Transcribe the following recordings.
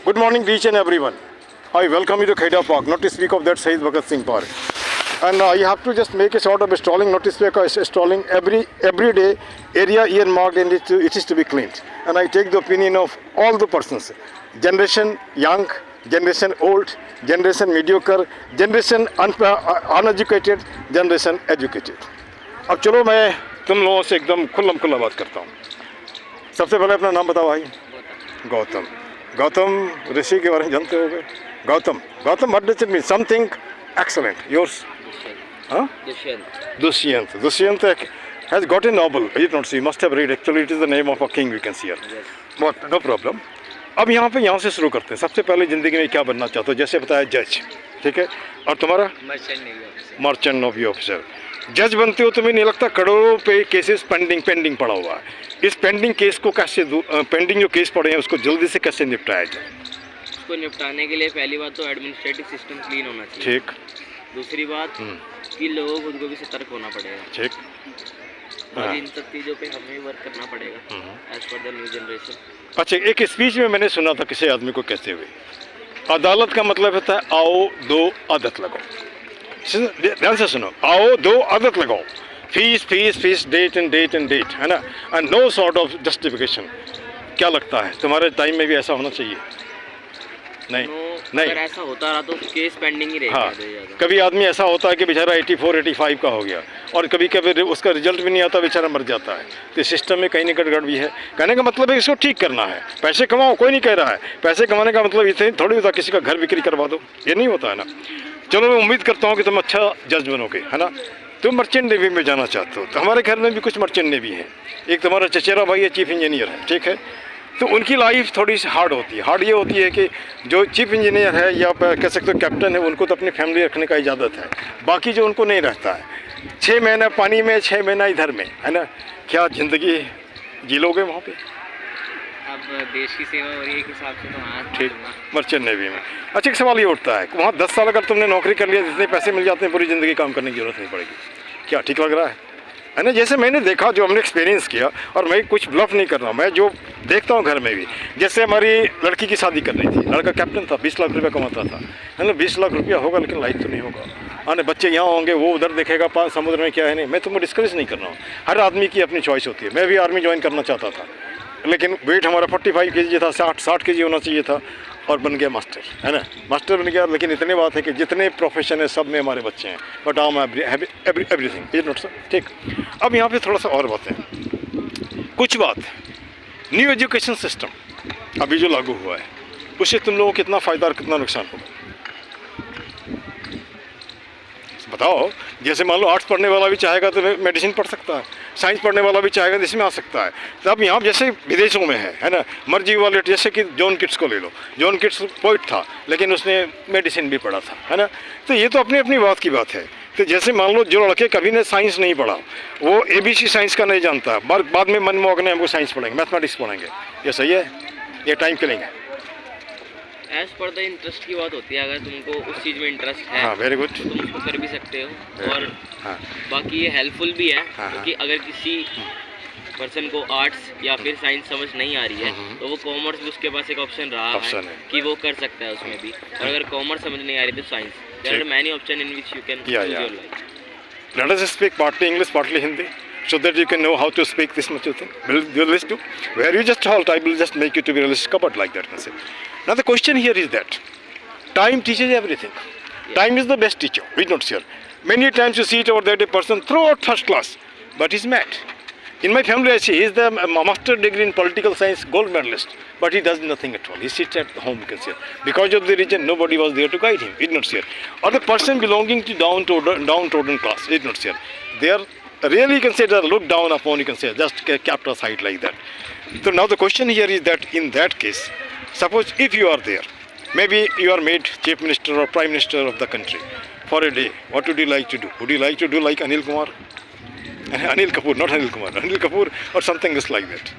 Good morning to each and everyone. I welcome you to Khaida Park, not to speak of that Shahid Bhagat Singh Park. And I have to just make a sort of a strolling, not to speak of strolling every day area earmarked and it is to be cleaned. And I take the opinion of all the persons, generation young, generation old, generation mediocre, generation uneducated, generation educated. अब चलो मैं तुम लोगों से एकदम खुल्लम खुल्ला बात करता हूँ. सबसे पहले अपना नाम बताओ भाई. गौतम. गौतम ऋषि के बारे में जानते होगे. Gautam. Gautam what does it mean? Something excellent. Yours? Huh? Dushyant. Dushyant has got a novel. You don't see. Must have read. Actually, it is the name of a king we can see here. Yes. But no problem. अब यहाँ से शुरू करते हैं. सबसे पहले ज़िंदगी में क्या बनना चाहते हो? जैसे बताया जज, ठीक है. और तुम्हारा? Merchant navy officer. जज बनते हो, तुम्हें नहीं लगता करोड़ों पे केसेस पेंडिंग पड़ा हुआ है. इस पेंडिंग केस को कैसे पेंडिंग जो केस पड़े हैं उसको जल्दी से कैसे निपटाया जाए? उसको निपटाने के लिए पहली बात तो एडमिनिस्ट्रेटिव सिस्टम क्लीन होना चाहिए. ठीक. दूसरी बात कि लोगों को उनको भी सतर्क होना पड़ेगा. ठीक. और इन सब चीज़ों पे हमें वर्क करना पड़ेगा as per the new generation. अच्छा, एक स्पीच में मैंने सुना था किसी आदमी को कहते हुए, अदालत का मतलब होता है आओ दो आदत लगाओ. ध्यान से सुनो, आओ दो आदत लगाओ. फीस डेट एंड डेट है ना, and no sort of justification. क्या लगता है तुम्हारे टाइम में भी ऐसा होना चाहिए? नहीं. अगर ऐसा होता रहा तो केस पेंडिंग ही रहेगा. हाँ, कभी आदमी ऐसा होता है कि बेचारा 84-85 का हो गया और कभी कभी उसका रिजल्ट भी नहीं आता, बेचारा मर जाता है. तो सिस्टम में कहीं ना गड़बड़ भी है. कहने का मतलब है इसको ठीक करना है. पैसे कमाओ, कोई नहीं कह रहा है. पैसे कमाने का मतलब इतने थोड़ी होता किसी का घर बिक्री करवा दो, ये नहीं होता है ना. चलो, मैं उम्मीद करता हूँ कि तुम अच्छा जज बनोगे, है ना. तुम मर्चेंट नेवी में जाना चाहते हो तो हमारे घर में भी कुछ मर्चेंट नेवी है. एक तुम्हारा चचेरा भाई है, चीफ इंजीनियर है, ठीक है. तो उनकी लाइफ थोड़ी सी हार्ड होती है. हार्ड ये होती है कि जो चीफ इंजीनियर है या कह सकते हो कैप्टन है, उनको तो अपनी फैमिली रखने का इजाज़त है. बाकी जो उनको नहीं रहता है, 6 महीना पानी में, 6 महीना इधर में, है ना. क्या ज़िंदगी जी लोगे वहाँ पे? अब देश की सेवा हो रही है, एक हिसाब से तो हाँ. ठीक. मर्चेंट नेवी में अच्छा, एक सवाल ये उठता है, वहाँ 10 साल अगर तुमने नौकरी कर लिया, जितने पैसे मिल जाते हैं पूरी ज़िंदगी काम करने की जरूरत नहीं पड़ेगी. क्या ठीक लग रहा है ना? जैसे मैंने देखा, जो हमने एक्सपीरियंस किया, और मैं कुछ ब्लफ नहीं कर रहा हूँ, मैं जो देखता हूँ घर में भी. जैसे हमारी लड़की की शादी करनी थी, लड़का कैप्टन था, 20 लाख रुपया कमाता था, है ना. 20 लाख रुपया होगा लेकिन लाइफ तो नहीं होगा. हाँ, बच्चे यहाँ होंगे, वो उधर देखेगा पास समुद्र में क्या है. नहीं, मैं तुमको डिस्करेज नहीं कर रहा हूँ. हर आदमी की अपनी चॉइस होती है. मैं भी आर्मी ज्वाइन करना चाहता था, लेकिन वेट हमारा 45 kg था, 60 kg होना चाहिए था, और बन गया मास्टर, है ना. मास्टर बन गया. लेकिन इतनी बात है कि जितने प्रोफेशन है सब में हमारे बच्चे हैं, बट आम एवरीथिंग इज नॉट सर. ठीक. अब यहाँ पे थोड़ा सा और बातें, कुछ बात. न्यू एजुकेशन सिस्टम अभी जो लागू हुआ है, उससे तुम लोगों को कितना फ़ायदा और कितना नुकसान होगा बताओ. जैसे मान लो आर्ट्स पढ़ने वाला भी चाहेगा तो मेडिसिन पढ़ सकता है, साइंस पढ़ने वाला भी चाहेगा तो इसमें आ सकता है. तो अब यहाँ जैसे विदेशों में है ना, मर्जी वाले. जैसे कि जॉन किट्स को ले लो. जॉन किट्स पोइट था लेकिन उसने मेडिसिन भी पढ़ा था, है ना. तो ये तो अपनी अपनी बात की बात है. तो जैसे मान लो जो लड़के कभी ने साइंस नहीं पढ़ा, वो ABC साइंस का नहीं जानता, बाद में मन में होगा हमको साइंस पढ़ेंगे, मैथमेटिक्स पढ़ेंगे. ये सही है? ये टाइम किलिंग है. एज पर द इंटरेस्ट की बात होती है. अगर तुमको उस चीज़ में इंटरेस्ट है, हाँ, वेरी गुड, तो तुम उसको कर भी सकते हो. और हाँ, बाकी ये हेल्पफुल भी है. हाँ, क्योंकि अगर किसी पर्सन को आर्ट्स या फिर साइंस समझ नहीं आ रही है, तो वो कॉमर्स भी उसके पास एक ऑप्शन रहा है कि वो कर सकता है उसमें भी. और अगर कॉमर्स समझ नहीं आ रही तो science. There are many option in which you can choose your life. Let us speak partly English, partly Hindi, so that you can know how to speak this much of thing. Will you listen to? Where you just halt, I will just make you to be realistic about like that. Now the question here is that time teaches everything. Yes. Time is the best teacher. We don't share. Many times you see it over there, a person throughout first class, but he's mad. In my family, I see he's the master degree in political science, gold medalist, but he does nothing at all. He sits at home, you can say. Because of the region, nobody was there to guide him. He did not share. Or the person belonging to downtrodden class, he did not share. They are really, you can say, they are looked down upon, you can say, just kept aside like that. So now the question here is that in that case, suppose if you are there, maybe you are made chief minister or prime minister of the country for a day, what would you like to do? Would you like to do like Anil Kumar? Anil Kapoor, not Anil Kumar, Anil Kapoor or something else like that.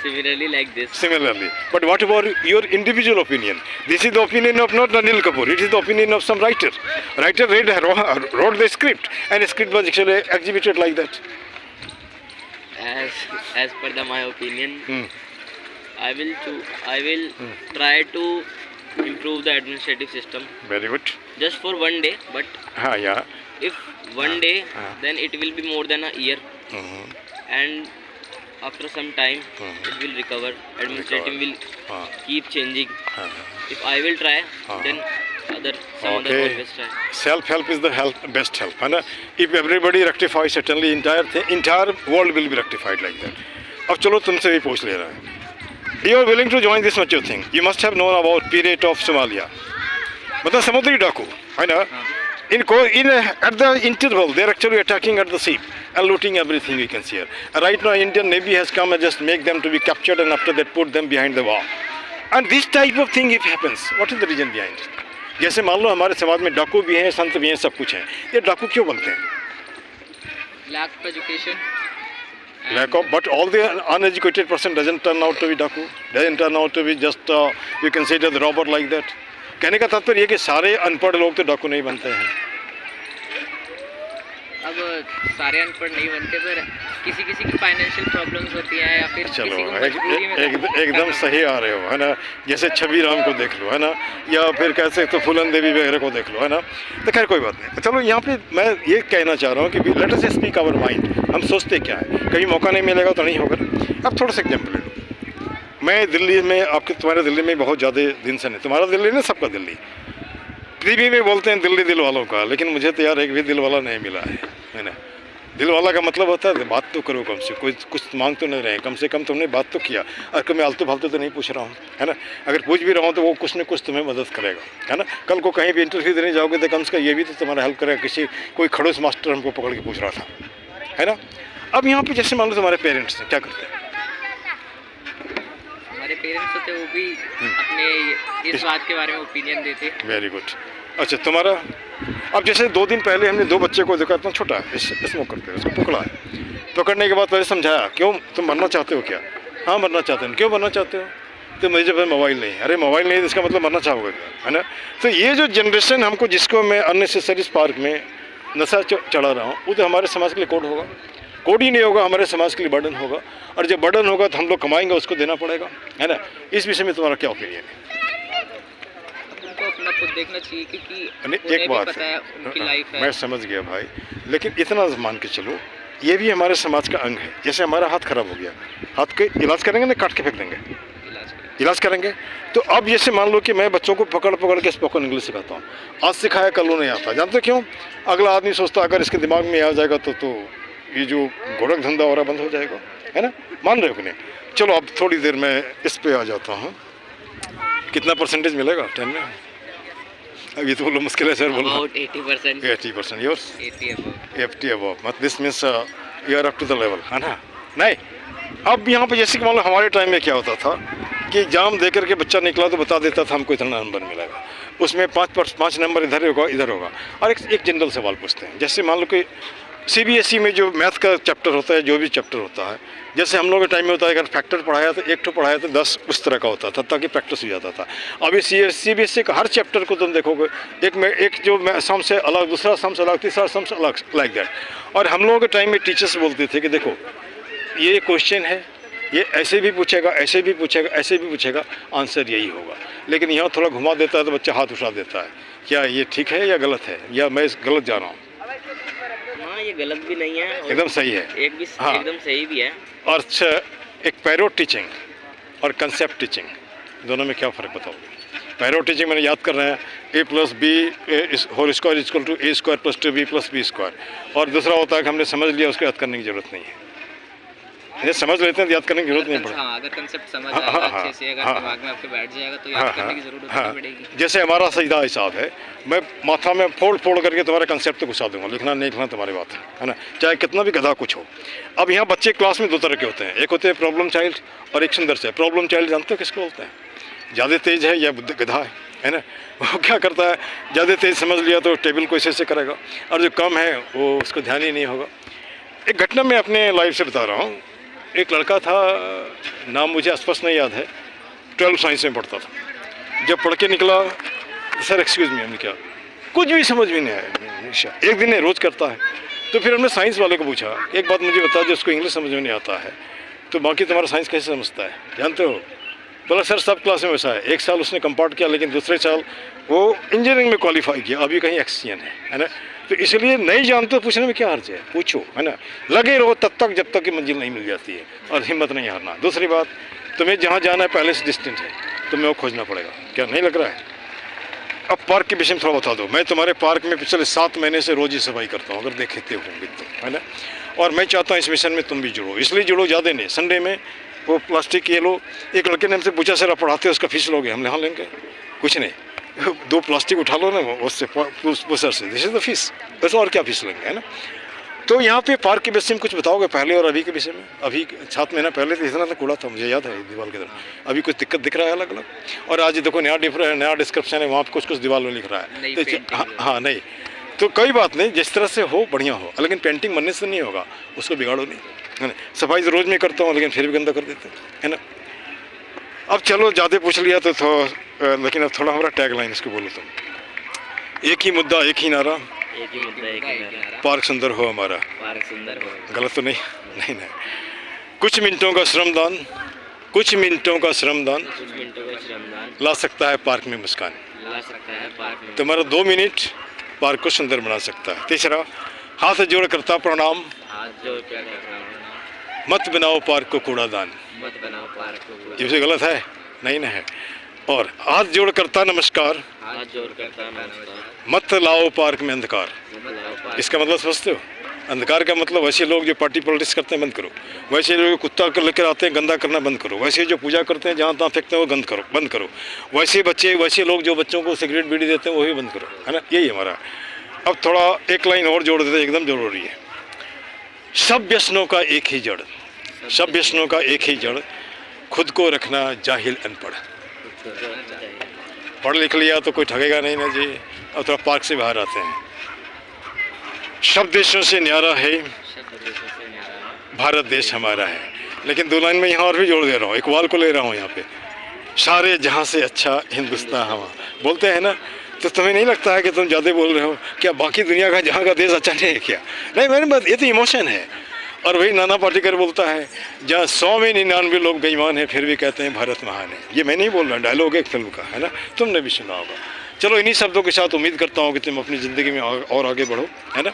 Similarly like this. Similarly. But what about your individual opinion? This is the opinion of not Anil Kapoor, it is the opinion of some writer. Writer wrote the script and the script was actually executed like that. As per my opinion, I will try to improve the administrative system very good. just for one day, but हाँ या. if one day, then it will be more than a year, and after some time it will recover. Administrative will keep changing. If I will try, then some other Okay. always try. Self help is the best help, है ना. If everybody rectifies, certainly entire world will be rectified like that. अब चलो तुमसे भी पूछ ले रहा है. You are willing to join this mature thing. You must have known about pirate of Somalia. मतलब समुद्री डाकू, है ना. At the interval, they are actually attacking at the sea and looting everything we can see here. Right now, Indian Navy has come and just make them to be captured, and after that put them behind the wall. And this type of thing if happens, what is the reason behind it? जैसे मान लो हमारे समाज में डाकू भी हैं, संत भी हैं, सब कुछ है. ये डाकू क्यों बनते हैं? Lack of education. Lack of, but all the uneducated person doesn't turn out to be डाकू, doesn't turn out to be just you can say it as a robber like that. कहने का तात्पर्य ये कि सारे अनपढ़ लोग तो डाकू नहीं बनते हैं. अब सारे अनपढ़ नहीं बनते, पर किसी किसी की फाइनेंशियल प्रॉब्लम्स होती हैं या फिर चलो किसी को मजबूरी में एकदम सही आ रहे हो, है ना. जैसे छवि राम को देख लो, है ना, या फिर कैसे तो फूलन देवी वगैरह को देख लो, है ना. तो खैर कोई बात नहीं. चलो यहाँ पे मैं ये कहना चाह रहा हूँ कि let us speak our mind. हम सोचते क्या है, कभी मौका नहीं मिलेगा तो नहीं होगा. अब थोड़ा सा एग्जाम्पल ले लो. मैं दिल्ली में, तुम्हारे दिल्ली में बहुत ज़्यादा दिन से नहीं, तुम्हारा दिल्ली ना, सबका दिल्ली. टीवी में बोलते हैं दिल्ली दिल वालों का, लेकिन मुझे तो यार एक भी दिल वाला नहीं मिला है ना. दिल वाला का मतलब होता है बात तो करो, कम से कोई कुछ मांग तो नहीं रहे, कम से कम तुमने बात तो किया. और मैं आलतू फालतू तो नहीं पूछ रहा हूँ, है ना. अगर पूछ भी रहा हूँ तो वो कुछ न कुछ तुम्हें मदद करेगा, है ना. कल को कहीं भी इंटरव्यू देने जाओगे तो कम से कम ये भी तो तुम्हारा हेल्प करेगा. कोई खड़ूस मास्टर हमको पकड़ के पूछ रहा था, है ना. अब यहाँ पे जैसे मान लो तुम्हारे पेरेंट्स क्या करते हैं. हमारे पेरेंट्स होते वो भी अपने इस बात के बारे में ओपिनियन देते. Very good. अच्छा तुम्हारा, अब जैसे 2 दिन पहले हमने 2 बच्चे को देखा, इतना छोटा है, स्मोक करते हैं, उसको पकड़ा है. पकड़ने के बाद पहले समझाया, क्यों तुम मरना चाहते हो क्या? हाँ मरना चाहते हैं. क्यों मरना चाहते हो? तो मुझे पास मोबाइल नहीं है. अरे मोबाइल नहीं है इसका मतलब मरना चाहोगे, है ना. तो ये जो जनरेशन हमको, जिसको मैं अननेसेसरी स्पार्क में नशा चढ़ा रहा हूँ, वो तो हमारे समाज के लिए कोड होगा. कोड ही नहीं होगा, हमारे समाज के लिए बर्डन होगा. और जब बर्डन होगा तो हम लोग कमाएंगे, उसको देना पड़ेगा, है ना. इस विषय में तुम्हारा क्या ओपिनियन है? उनको अपना खुद देखना चाहिए, क्योंकि एक भी बात पता है उनकी लाइफ है. मैं समझ गया भाई, लेकिन इतना मान के चलो, ये भी हमारे समाज का अंग है. जैसे हमारा हाथ खराब हो गया, हाथ के इलाज करेंगे ना, काट के फेंक देंगे, इलाज करेंगे. तो अब जैसे मान लो कि मैं बच्चों को पकड़ पकड़ के स्पोकन इंग्लिश सिखाता हूँ. आज सिखाया कल नहीं आता. जानते क्यों? अगला आदमी सोचता अगर इसके दिमाग में आ जाएगा तो ये जो गोरख धंधा हो रहा बंद हो जाएगा, है ना. मान रहे हो कि नहीं? चलो अब थोड़ी देर में इस पे आ जाता हूँ. कितना परसेंटेज मिलेगा 10 में? अब ये तो बोलो मुश्किल है सर बोलो. About 80%. 80%. Yours 80 above. 80 अबव. मतलब this means you are up to the level, है ना. नहीं, अब यहाँ पे जैसे कि मान लो हमारे टाइम में क्या होता था कि एग्जाम दे करके बच्चा निकला तो बता देता था हमको इतना नंबर मिलेगा. उसमें 5 नंबर इधर होगा, इधर होगा. और एक जनरल सवाल पूछते हैं. जैसे मान लो कि CBSE में जो मैथ का चैप्टर होता है, जो भी चैप्टर होता है, जैसे हम लोग के टाइम में होता है, अगर फैक्टर पढ़ाया तो 1 पढ़ाया तो 10 उस तरह का होता था, ताकि प्रैक्टिस हो जाता था. अभी CBSE का हर चैप्टर को तुम देखोगे, एक जो सम से अलग, दूसरा सम से अलग, तीसरा सम से अलग, लाइक दैट. और हम लोगों के टाइम में टीचर्स बोलते थे कि देखो ये क्वेश्चन है, ये ऐसे भी पूछेगा, ऐसे भी पूछेगा, ऐसे भी पूछेगा, आंसर यही होगा. लेकिन यहाँ थोड़ा घुमा देता है तो बच्चा हाथ उठा देता है. क्या ये ठीक है या गलत है, या मैं गलत जा रहा हूँ? हाँ ये गलत भी नहीं है, एकदम सही है. हाँ. एकदम सही भी है. और एक पैरोट टीचिंग और कंसेप्ट टीचिंग, दोनों में क्या फ़र्क बताओगे? पैरोट टीचिंग मैंने याद कर रहे हैं, a+b whole square equal to a² + 2b + b². और दूसरा होता है कि हमने समझ लिया, उसको याद करने की ज़रूरत नहीं है. ये समझ लेते हैं तो याद करने की जरूरत नहीं पड़ती. हाँ, अगर कंसेप्ट समझ आएगा अच्छे से, अगर दिमाग में आपके बैठ जाएगा तो याद करने की जरूरत नहीं पड़ेगी. जैसे हमारा सीधा हिसाब है, मैं माथा में फोड़ करके तुम्हारे कंसेप्ट तो घुसा दूंगा, लिखना नहीं लिखना तुम्हारी बात है ना, चाहे कितना भी गधा कुछ हो. अब यहाँ बच्चे क्लास में 2 तरह के होते हैं. एक होते हैं प्रॉब्लम चाइल्ड और एक सुंदर से. प्रॉब्लम चाइल्ड जानते हो किसको बोलते हैं? ज़्यादा तेज़ है या गधा है ना. वो क्या करता है, ज़्यादा तेज़ समझ लिया तो टेबल को ऐसे करेगा, और जो कम है वो उसको ध्यान ही नहीं होगा. एक घटना मैं अपने लाइफ से बता रहा हूँ. एक लड़का था, नाम मुझे स्पष्ट नहीं याद है, 12th साइंस में पढ़ता था. जब पढ़ के निकला, सर एक्सक्यूज़ मी, हमने क्या, कुछ भी समझ में नहीं आया. एक दिन रोज़ करता है. तो फिर हमने साइंस वाले को पूछा, एक बात मुझे बता, जो उसको इंग्लिश समझ में नहीं आता है, तो बाकी तुम्हारा साइंस कैसे समझता है? जानते हो, बोला सर सब क्लास में वैसा है, एक साल उसने कंपार्ट किया लेकिन दूसरे साल वो इंजीनियरिंग में क्वालिफाई किया, अभी कहीं एक्सचेंज है ना। तो इसलिए नहीं जानते तो पूछने में क्या हर्ज है, पूछो, है ना। लगे रहो तब तक जब तक कि मंजिल नहीं मिल जाती है, और हिम्मत नहीं हारना। दूसरी बात, तुम्हें जहाँ जाना है पहले से डिस्टेंस है, तुम्हें वो खोजना पड़ेगा। क्या नहीं लग रहा है? अब पार्क के विषय में थोड़ा बता दो। मैं तुम्हारे पार्क में पिछले 7 महीने से रोज़ ही सफाई करता हूँ, अगर देखते होंगे तो, है ना। और मैं चाहता हूँ इस मिशन में तुम भी जुड़ो, इसलिए जुड़ो, ज़्यादा नहीं। संडे में वो प्लास्टिक ये लो, एक लड़के ने हमसे पूछा सर आप पढ़ाते हो उसका फीस लोगे? हमने हाँ लेंगे, कुछ नहीं, 2 प्लास्टिक उठा लो ना उससे, सर से, दिस इज द फीस, बस, और क्या फीस लेंगे, है ना। तो यहाँ पे पार्क के विषय में कुछ बताओगे पहले और अभी के विषय में? अभी 7 महीना पहले तो इतना तो कूड़ा था, मुझे याद है दीवार की तरफ। अभी कुछ दिक्कत दिख रहा है अलग अलग? और आज देखो नया डिस्क्रिप्शन है, वहाँ पे कुछ दीवार में लिख रहा है तो हाँ नहीं, तो कोई बात नहीं, जिस तरह से हो बढ़िया हो, लेकिन पेंटिंग बनने से नहीं होगा, उसको बिगाड़ो नहीं, है ना। सफाई तो रोज़ में करता हूँ लेकिन फिर भी गंदा कर देते हैं, है ना। अब चलो ज़्यादा पूछ लिया तो लेकिन अब थोड़ा हमारा टैग लाइन इसको बोलो तुम। एक ही मुद्दा एक ही नारा, एक ही मुद्दा एक ही नारा, पार्क सुंदर हो हमारा। पार्क सुंदर हो। गलत तो नहीं? नहीं नहीं। कुछ मिनटों का श्रमदान, कुछ मिनटों का श्रमदान कुछ मिनटों का श्रमदान ला सकता है पार्क में मुस्कान। ला सकता है पार्क में। तुम्हारा 2 मिनट पार्क को सुंदर बना सकता है। तीसरा, हाथ जोड़ करता प्रणाम, हाथ जोड़ कर प्रणाम, मत बनाओ पार्क को कूड़ादान। मत बनाओ पार्क को कूड़ा। ये भी गलत है? नहीं ना है। और हाथ जोड़ करता नमस्कार, हाथ जोड़ करता नमस्कार, मत लाओ पार्क में अंधकार। मत लाओ पार्क। इसका मतलब समझते हो? अंधकार का मतलब वैसे लोग जो पार्टी पॉलिटिक्स करते हैं बंद करो, वैसे लोग कुत्ता कर लेकर आते हैं गंदा करना बंद करो, वैसे जो पूजा करते हैं जहाँ तहाँ फेंकते हैं वो बंद करो, वैसे बच्चे वैसे लोग जो बच्चों को सिगरेट बीड़ी देते हैं वो भी बंद करो, है ना। यही हमारा। अब थोड़ा एक लाइन और जोड़ देते, एकदम जरूरी है। सब व्यसनों का एक ही जड़, सब व्यसनों का एक ही जड़, खुद को रखना जाहिल अनपढ़। पढ़ लिख लिया तो कोई ठगेगा नहीं ना जी। अब थोड़ा पार्क से बाहर आते हैं। सब देशों से न्यारा है भारत देश हमारा है। लेकिन 2 लाइन में यहाँ और भी जोड़ दे रहा हूँ, इकबाल को ले रहा हूँ यहाँ पे। सारे जहाँ से अच्छा हिंदुस्तान हवा, बोलते हैं ना। तो तुम्हें नहीं लगता है कि तुम ज़्यादा बोल रहे हो? क्या बाकी दुनिया का जहाँ का देश अच्छा नहीं है क्या? नहीं, मेरी बात ये तो इमोशन है। और वही नाना पाटेकर बोलता है, जहाँ 100 में 99 लोग बेईमान हैं फिर भी कहते हैं भारत महान है। ये मैं नहीं बोल रहा, डायलॉग है एक फिल्म का, है ना, तुमने भी सुना होगा। चलो इन्हीं शब्दों के साथ उम्मीद करता हूँ कि तुम अपनी ज़िंदगी में और आगे बढ़ो, है ना।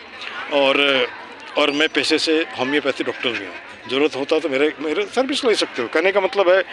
और मैं पेशे से होम्योपैथी डॉक्टर भी हूँ, ज़रूरत होता तो मेरे सर्विस ले सकते हो। कहने का मतलब है